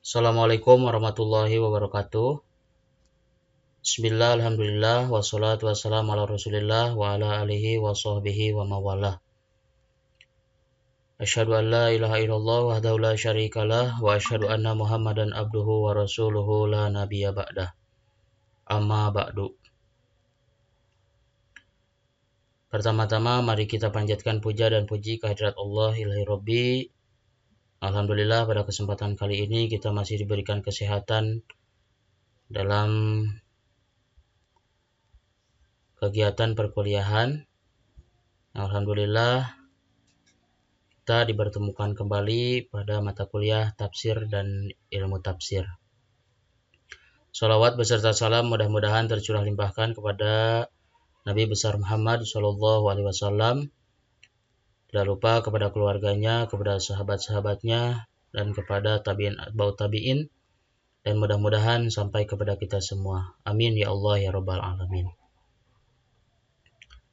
Assalamualaikum warahmatullahi wabarakatuh. Bismillah, alhamdulillah, wassalatu wassalamu ala rasulillah wa ala alihi wa sahbihi wa mawalah. Asyhadu an la ilaha illallah wahdahu la syarikalah wa asyhadu anna muhammadan abduhu wa rasuluhu la nabiyya ba'dah. Amma ba'du. Pertama-tama mari kita panjatkan puja dan puji kehadirat Allah ilahi Rabbi. Alhamdulillah pada kesempatan kali ini kita masih diberikan kesehatan dalam kegiatan perkuliahan. Alhamdulillah kita dipertemukan kembali pada mata kuliah tafsir dan ilmu tafsir. Salawat beserta salam mudah-mudahan tercurah limpahkan kepada Nabi besar Muhammad Shallallahu Alaihi Wasallam. Tidak lupa kepada keluarganya, kepada sahabat-sahabatnya, dan kepada tabi'in atba'ut tabi'in, dan mudah-mudahan sampai kepada kita semua. Amin ya Allah ya Rabbal Alamin.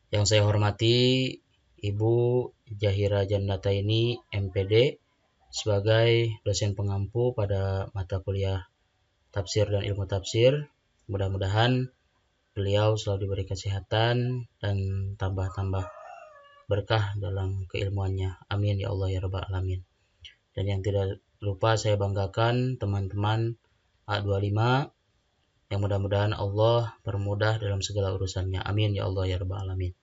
Yang saya hormati Ibu Jahira Jannataini MPD sebagai dosen pengampu pada mata kuliah tafsir dan ilmu tafsir. Mudah-mudahan beliau selalu diberi kesehatan dan tambah-tambah berkah dalam keilmuannya. Amin ya Allah ya Rabbal Alamin. Dan yang tidak lupa saya banggakan teman-teman A25 yang mudah-mudahan Allah permudah dalam segala urusannya. Amin ya Allah ya Rabbal Alamin.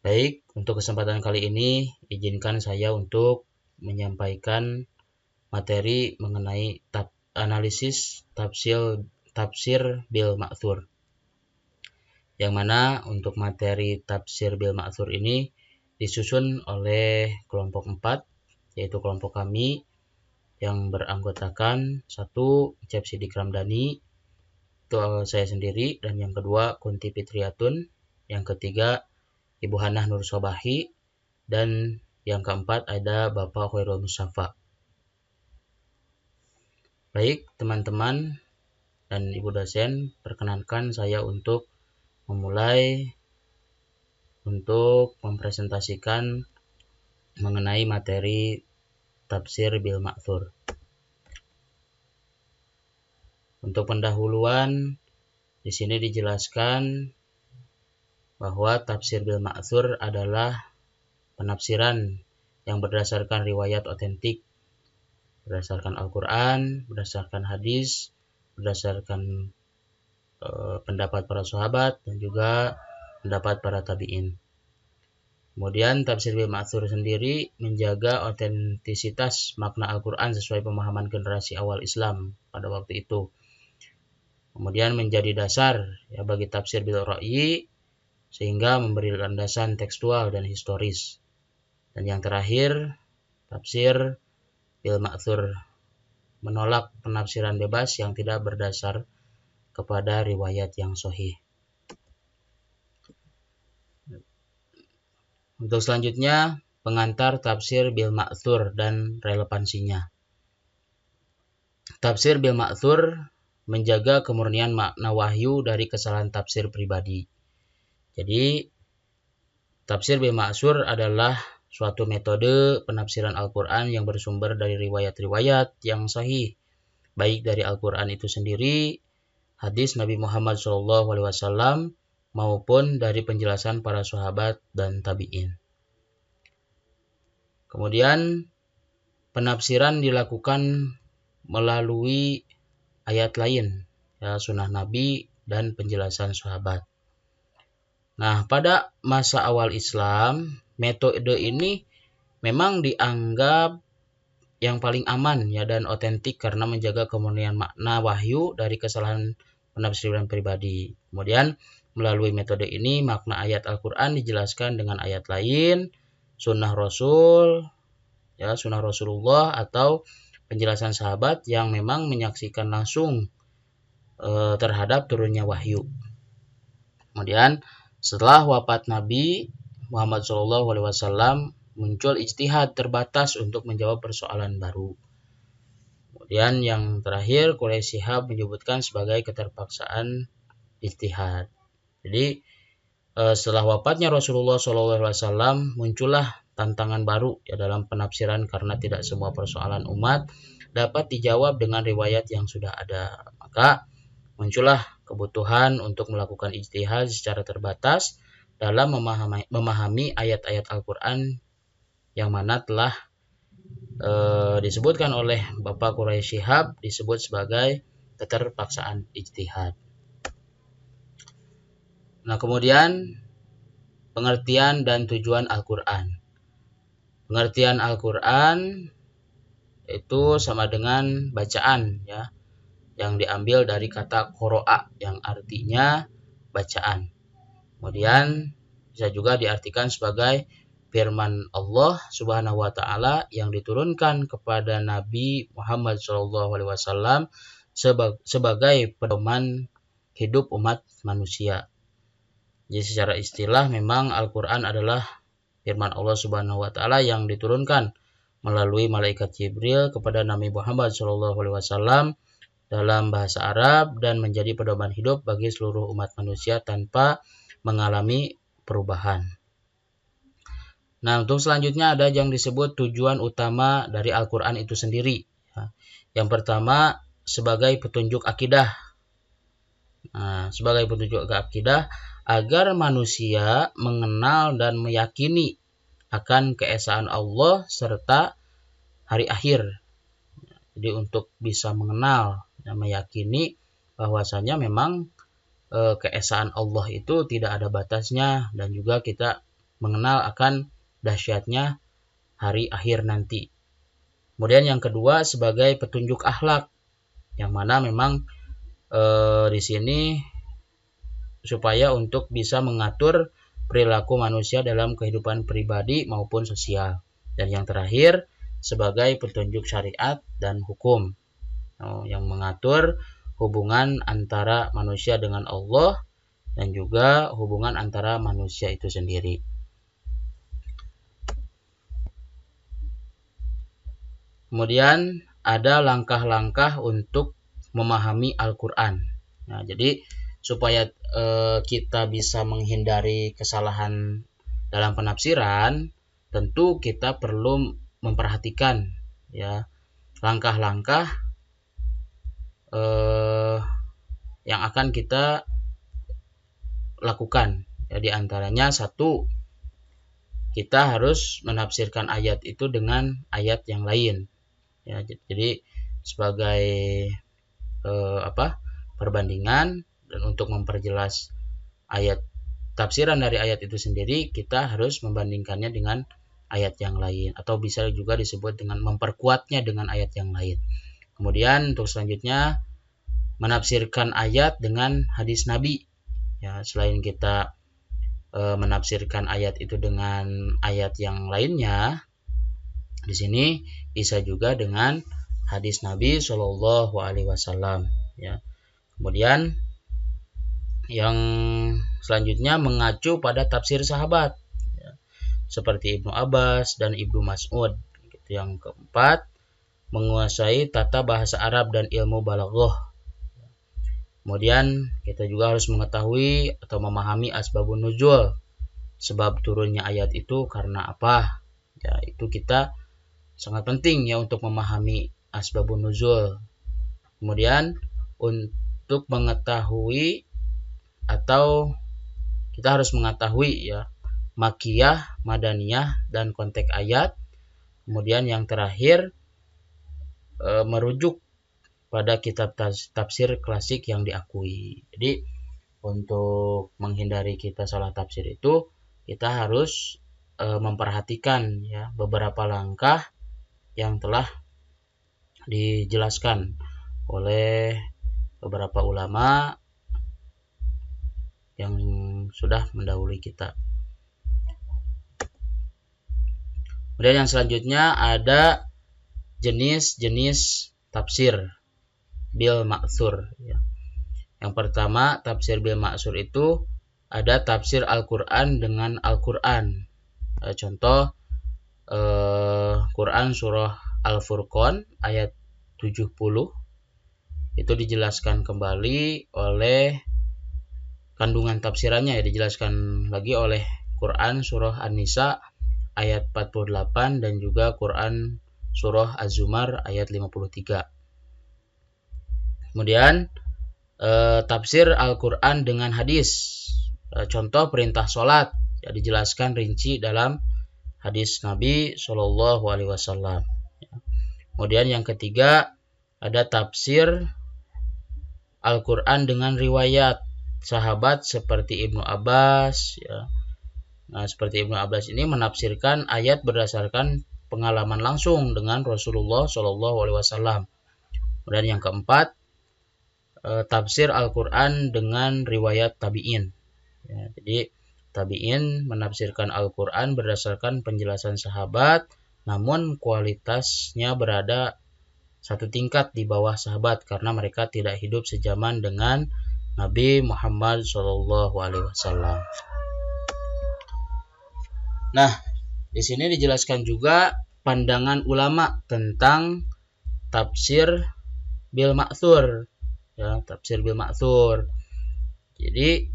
Baik, untuk kesempatan kali ini izinkan saya untuk menyampaikan materi mengenai analisis tafsir bil ma'thur. Yang mana untuk materi tafsir bil ma'thur ini disusun oleh kelompok 4, yaitu kelompok kami yang beranggotakan 1. Cep Sidik Ramdhani, itu saya sendiri, dan yang kedua Kunti Fitriatun, yang ketiga Ibu Hanah Nur Sobahi, dan yang keempat ada Bapak Khairul Mustafa. Baik teman-teman dan Ibu dosen, perkenankan saya untuk memulai untuk mempresentasikan mengenai materi tafsir bil ma'thur. Untuk pendahuluan di sini dijelaskan bahwa tafsir bil ma'thur adalah penafsiran yang berdasarkan riwayat otentik, berdasarkan Al-Quran, berdasarkan hadis, berdasarkan pendapat para sahabat dan juga pendapat para tabi'in. Kemudian tafsir bil ma'thur sendiri menjaga otentisitas makna Al-Quran sesuai pemahaman generasi awal Islam pada waktu itu. Kemudian menjadi dasar ya bagi tafsir bil ra'yi sehingga memberi landasan tekstual dan historis. Dan yang terakhir, tafsir bil ma'thur menolak penafsiran bebas yang tidak berdasar kepada riwayat yang sahih. Untuk selanjutnya, pengantar tafsir bil ma'thur dan relevansinya. Tafsir bil ma'thur menjaga kemurnian makna wahyu dari kesalahan tafsir pribadi. Jadi, tafsir bil ma'thur adalah suatu metode penafsiran Al-Quran yang bersumber dari riwayat-riwayat yang sahih, baik dari Al-Quran itu sendiri, hadis Nabi Muhammad SAW, maupun dari penjelasan para sahabat dan tabi'in. Kemudian penafsiran dilakukan melalui ayat lain, ya, sunnah Nabi dan penjelasan sahabat. Nah, pada masa awal Islam, metode ini memang dianggap yang paling aman ya dan otentik karena menjaga kemurnian makna wahyu dari kesalahan penafsiran pribadi. Kemudian melalui metode ini makna ayat Al-Quran dijelaskan dengan ayat lain, sunnah Rasul, ya sunnah Rasulullah atau penjelasan sahabat yang memang menyaksikan langsung terhadap turunnya wahyu. Kemudian setelah wafat Nabi Muhammad SAW muncul ijtihad terbatas untuk menjawab persoalan baru. Kemudian yang terakhir Quraisy Shihab menyebutkan sebagai keterpaksaan ijtihad. Jadi setelah wafatnya Rasulullah SAW muncullah tantangan baru ya dalam penafsiran, karena tidak semua persoalan umat dapat dijawab dengan riwayat yang sudah ada. Maka muncullah kebutuhan untuk melakukan ijtihad secara terbatas dalam memahami ayat-ayat Al-Quran yang mana telah disebutkan oleh Bapak Quraisy Shihab disebut sebagai keterpaksaan ijtihad. Nah, kemudian pengertian dan tujuan Al-Quran. Pengertian Al-Quran itu sama dengan bacaan ya, yang diambil dari kata qoro'a yang artinya bacaan. Kemudian bisa juga diartikan sebagai firman Allah Subhanahu wa taala yang diturunkan kepada Nabi Muhammad SAW sebagai pedoman hidup umat manusia. Jadi secara istilah memang Al-Quran adalah firman Allah Subhanahu wa taala yang diturunkan melalui malaikat Jibril kepada Nabi Muhammad SAW dalam bahasa Arab dan menjadi pedoman hidup bagi seluruh umat manusia tanpa mengalami perubahan. Nah, untuk selanjutnya ada yang disebut tujuan utama dari Al-Quran itu sendiri. Yang pertama, sebagai petunjuk akidah. Nah, sebagai petunjuk akidah agar manusia mengenal dan meyakini akan keesaan Allah serta hari akhir. Jadi untuk bisa mengenal dan meyakini bahwasanya memang keesaan Allah itu tidak ada batasnya, dan juga kita mengenal akan dahsyatnya hari akhir nanti. Kemudian yang kedua sebagai petunjuk akhlak, yang mana memang di sini supaya untuk bisa mengatur perilaku manusia dalam kehidupan pribadi maupun sosial. Dan yang terakhir sebagai petunjuk syariat dan hukum yang mengatur hubungan antara manusia dengan Allah dan juga hubungan antara manusia itu sendiri. Kemudian ada langkah-langkah untuk memahami Al-Quran. Nah, jadi supaya kita bisa menghindari kesalahan dalam penafsiran, tentu kita perlu memperhatikan ya langkah-langkah yang akan kita lakukan. Ya, di antaranya satu, kita harus menafsirkan ayat itu dengan ayat yang lain. Ya, jadi sebagai perbandingan dan untuk memperjelas ayat tafsiran dari ayat itu sendiri, kita harus membandingkannya dengan ayat yang lain, atau bisa juga disebut dengan memperkuatnya dengan ayat yang lain. Kemudian untuk selanjutnya menafsirkan ayat dengan hadis Nabi. Ya, selain kita menafsirkan ayat itu dengan ayat yang lainnya, di sini bisa juga dengan hadis Nabi Shallallahu Alaihi Wasallam. Ya. Kemudian yang selanjutnya mengacu pada tafsir sahabat, ya, seperti Ibnu Abbas dan Ibnu Mas'ud. Yang keempat, menguasai tata bahasa Arab dan ilmu balaghah. Kemudian kita juga harus mengetahui atau memahami asbabun nuzul, sebab turunnya ayat itu karena apa. Ya, itu kita sangat penting ya untuk memahami asbabun nuzul. Kemudian untuk mengetahui atau kita harus mengetahui ya makiyah, madaniyah dan konteks ayat. Kemudian yang terakhir merujuk pada kitab tafsir klasik yang diakui. Jadi untuk menghindari kita salah tafsir itu, kita harus memperhatikan ya beberapa langkah yang telah dijelaskan oleh beberapa ulama yang sudah mendahului kita. Kemudian yang selanjutnya ada jenis-jenis tafsir bil ma'tsur. Ya. Yang pertama, tafsir bil ma'tsur itu ada tafsir Al-Quran dengan Al-Quran. Contoh Quran surah Al-Furqan ayat 70 itu dijelaskan kembali oleh kandungan tafsirannya, ya dijelaskan lagi oleh Quran surah An-Nisa ayat 48 dan juga Quran surah Az-Zumar ayat 53. Kemudian tafsir Al-Quran dengan hadis. Contoh perintah sholat ya, dijelaskan rinci dalam hadis Nabi Shallallahu Alaihi Wasallam. Kemudian yang ketiga ada tafsir Al-Quran dengan riwayat sahabat seperti Ibnu Abbas. Ya. Nah, seperti Ibnu Abbas ini menafsirkan ayat berdasarkan pengalaman langsung dengan Rasulullah Shallallahu Alaihi Wasallam. Kemudian yang keempat tafsir Al-Quran dengan riwayat tabi'in. Ya, jadi tabi'in menafsirkan Al-Quran berdasarkan penjelasan sahabat, namun kualitasnya berada satu tingkat di bawah sahabat karena mereka tidak hidup sejaman dengan Nabi Muhammad SAW. Nah, di sini dijelaskan juga pandangan ulama tentang tafsir bil ma'thur. Ya, tafsir bil ma'thur. Jadi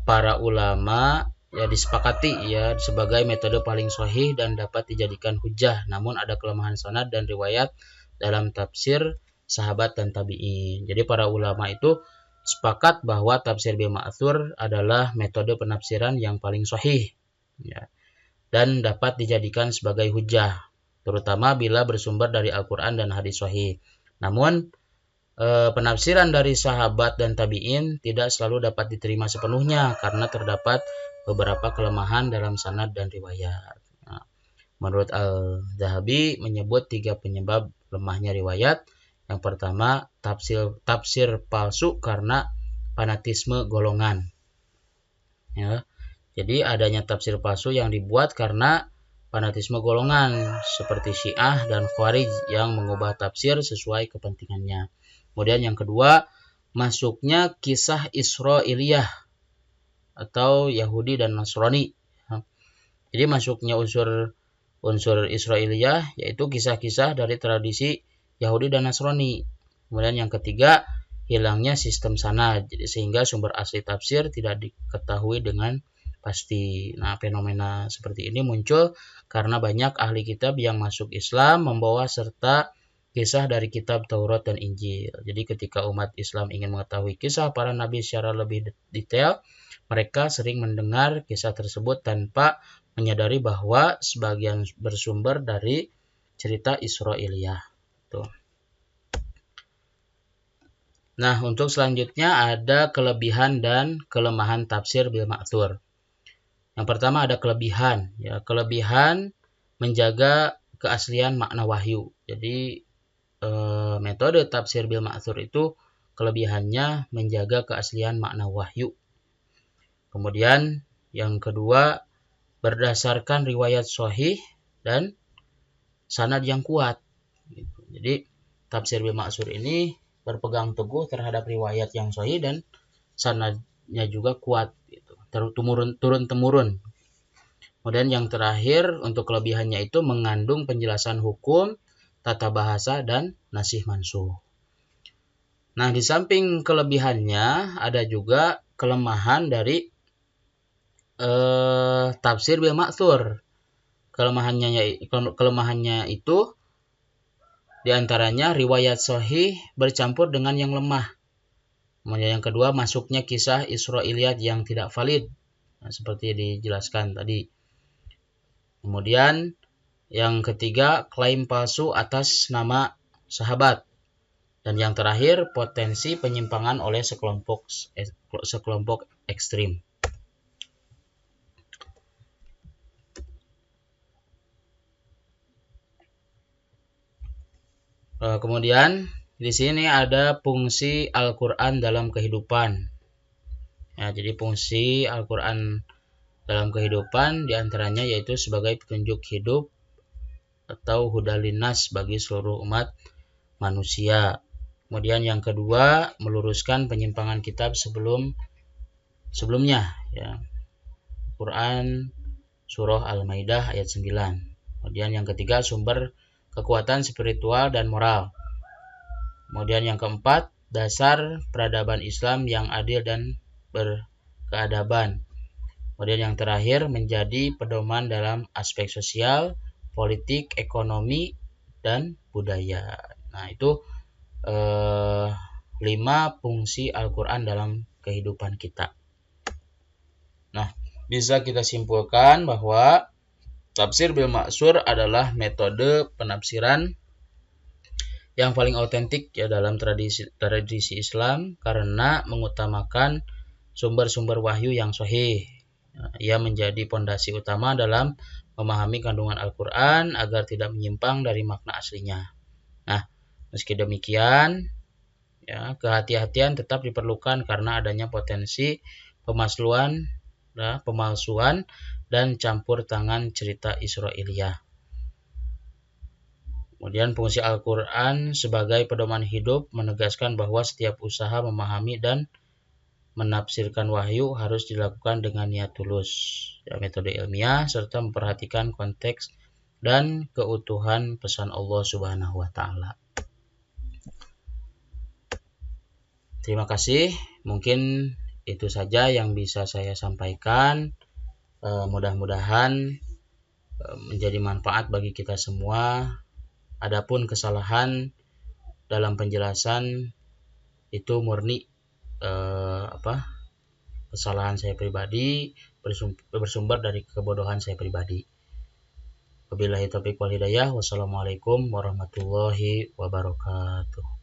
para ulama ya disepakati ya sebagai metode paling sahih dan dapat dijadikan hujah, namun ada kelemahan sanad dan riwayat dalam tafsir sahabat dan tabi'in. Jadi para ulama itu sepakat bahwa tafsir bil ma'thur adalah metode penafsiran yang paling sahih ya, dan dapat dijadikan sebagai hujah, terutama bila bersumber dari Al-Quran dan hadis sahih. Namun penafsiran dari sahabat dan tabi'in tidak selalu dapat diterima sepenuhnya karena terdapat beberapa kelemahan dalam sanad dan riwayat. Nah, menurut Al-Zahabi menyebut 3 penyebab lemahnya riwayat. Yang pertama, tafsir palsu karena fanatisme golongan. Ya, jadi adanya tafsir palsu yang dibuat karena fanatisme golongan seperti Syiah dan Khawarij yang mengubah tafsir sesuai kepentingannya. Kemudian yang kedua, masuknya kisah Israiliyah atau Yahudi dan Nasrani. Jadi masuknya unsur Israiliyah yaitu kisah-kisah dari tradisi Yahudi dan Nasrani. Kemudian yang ketiga, hilangnya sistem sanad sehingga sumber asli tafsir tidak diketahui dengan pasti. Nah, fenomena seperti ini muncul karena banyak ahli kitab yang masuk Islam membawa serta kisah dari kitab Taurat dan Injil. Jadi ketika umat Islam ingin mengetahui kisah para nabi secara lebih detail, mereka sering mendengar kisah tersebut tanpa menyadari bahwa sebagian bersumber dari cerita Israiliyah. Tuh. Nah, untuk selanjutnya ada kelebihan dan kelemahan tafsir bil ma'thur. Yang pertama ada kelebihan. Ya, kelebihan menjaga keaslian makna wahyu. Jadi metode tafsir bil ma'thur itu kelebihannya menjaga keaslian makna wahyu. Kemudian yang kedua, berdasarkan riwayat sahih dan sanad yang kuat. Jadi tafsir bil ma'thur ini berpegang teguh terhadap riwayat yang sahih dan sanadnya juga kuat, turun-temurun. Kemudian yang terakhir untuk kelebihannya itu mengandung penjelasan hukum, tata bahasa, dan nasih mansuh. Nah, di samping kelebihannya ada juga kelemahan dari tafsir bil ma'thur. Kelemahannya itu diantaranya riwayat sahih bercampur dengan yang lemah. Kemudian yang kedua, masuknya kisah Israiliyat yang tidak valid. Nah, seperti dijelaskan tadi. Kemudian yang ketiga, klaim palsu atas nama sahabat. Dan yang terakhir, potensi penyimpangan oleh sekelompok ekstrim. Kemudian di sini ada fungsi Al-Quran dalam kehidupan. Ya, jadi fungsi Al-Quran dalam kehidupan diantaranya yaitu sebagai petunjuk hidup atau hudalinas bagi seluruh umat manusia. Kemudian yang kedua, meluruskan penyimpangan kitab sebelumnya. Ya. Quran surah Al-Maidah ayat 9. Kemudian yang ketiga, sumber kekuatan spiritual dan moral. Kemudian yang keempat, dasar peradaban Islam yang adil dan berkeadaban. Kemudian yang terakhir menjadi pedoman dalam aspek sosial, politik, ekonomi, dan budaya. Nah, itu 5 fungsi Al-Quran dalam kehidupan kita. Nah, bisa kita simpulkan bahwa tafsir bil ma'sur adalah metode penafsiran yang paling otentik ya dalam tradisi Islam karena mengutamakan sumber-sumber wahyu yang sahih. Ia menjadi pondasi utama dalam memahami kandungan Al-Quran agar tidak menyimpang dari makna aslinya. Nah, meski demikian, ya, kehati-hatian tetap diperlukan karena adanya potensi pemalsuan dan campur tangan cerita Israiliyah. Kemudian fungsi Al-Quran sebagai pedoman hidup menegaskan bahwa setiap usaha memahami dan menafsirkan wahyu harus dilakukan dengan niat tulus, ya, metode ilmiah, serta memperhatikan konteks dan keutuhan pesan Allah Subhanahu wa Ta'ala. Terima kasih, mungkin itu saja yang bisa saya sampaikan. Mudah-mudahan menjadi manfaat bagi kita semua. Adapun kesalahan dalam penjelasan itu murni kesalahan saya pribadi, bersumber dari kebodohan saya pribadi. Wabillahi taufiq wal hidayah. Wassalamualaikum warahmatullahi wabarakatuh.